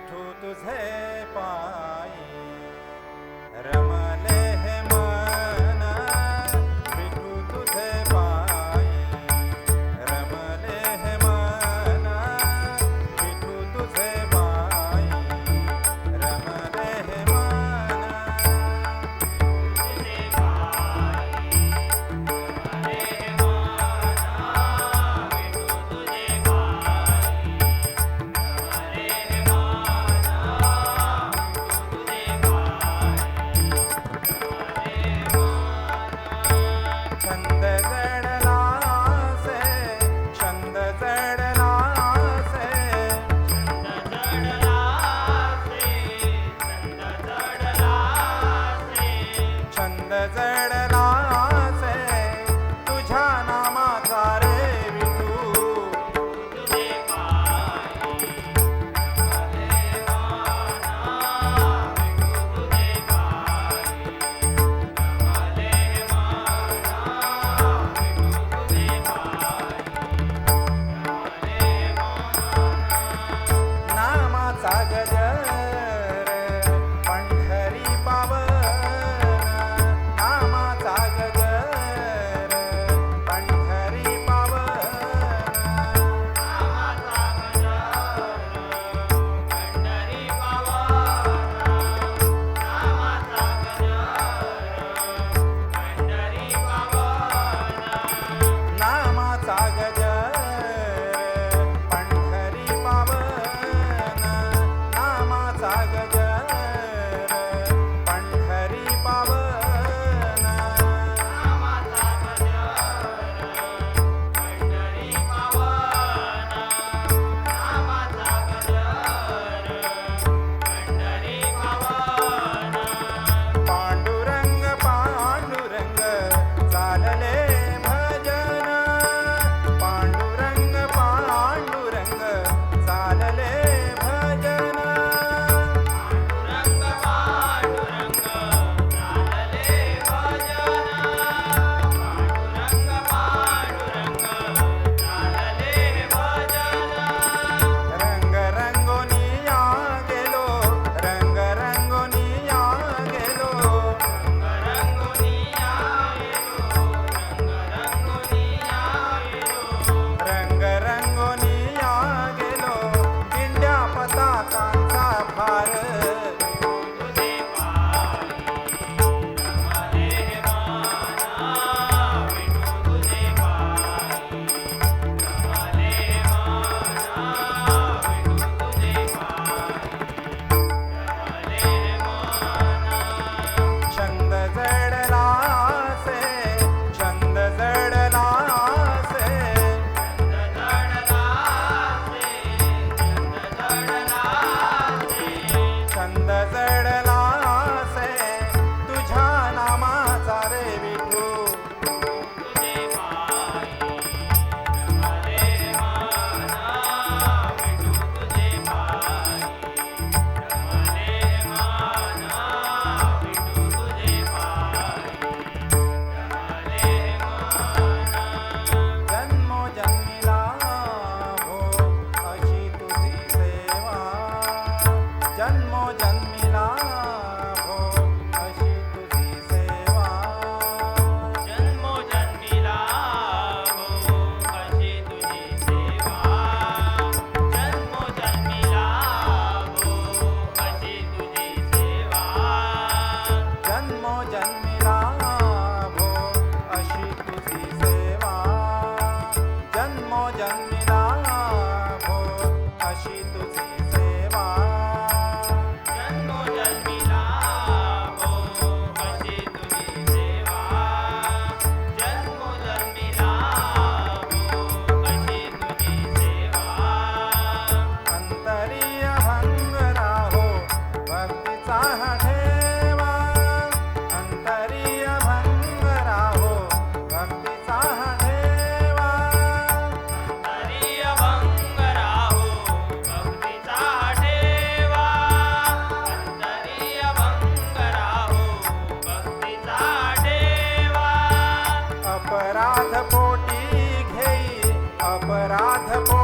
विठू तुझे पायी रमले हे मन विठू तुझे पायी रमले हे मन विठू तुझे पायी रमले हे मन तुझे पायी रमले हे मन विठू तुझे पायी रमले हे छंद जडला से छंद जडला से छंद जडला से छंद जडला से छंद जडला से तुझ्या नामाचा रे विठू तुझे पायी रमले माना विठू तुझे पायी रमले माना नामाचा गजर पंढरी पावन नामाचा गजर पंढरी पावन नामाचा गजर पंढरी पावन नामाचा गजर पंढरी पावन नामाचा गजर पंढरी पावन नामाचा गजर पंढरी पावन नामाचा गजर पंढरी पावन नामाचा गजर पंढरी पावन पांडुरंग पांडुरंग चालले भजन पांडुरंग पांडुरंग चालले भजन पांडुरंग पांडुरंग चालले भजन पांडुरंग पांडुरंग चालले भजन रंग रंगोनी या गेलो रंग रंगोनी या गेलो रंग रंगोनी या गेलो रंग रंगोनी या गेलो दिंड्या पताकांचा भार विठू तुझे पायी रमले हे माना विठू तुझे पायी रमले हे माना विठू तुझे पायी रमले हे माना छंद जडला से छंद जडला से छंद जडला से छंद जडला से तुझ्या नामाचा रे विठू तुझे पायी रमले माना विठू तुझे पायी रमले माना विठू तुझे पायी रमले माना जन्मो जन्मिला हो अशी तुझी सेवा जन्मो जन्मिला हो अशी तुझी सेवा जन्मो जन्मिला हो अशी तुझी सेवा जन्मो जन्मिला हो अशी तुझी सेवा जन्मो जन्मिला हो अशी तुझी सेवा जन्मो जन्मिला हो अशी तुझी सेवा जन्मो जन्मिला हो अशी तुझी सेवा जन्मो जन्मिला हो अशी तुझी सेवा अंतरीय भंग राहो भक्तीचा हा ठेवा अंतरीय भंग राहो भक्तीचा हा ठेवा अंतरीय भंग राहो भक्तीचा हा ठेवा अंतरीय भंग राहो भक्तीचा हा ठेवा अपराध पोटी घेई अपराध पोटी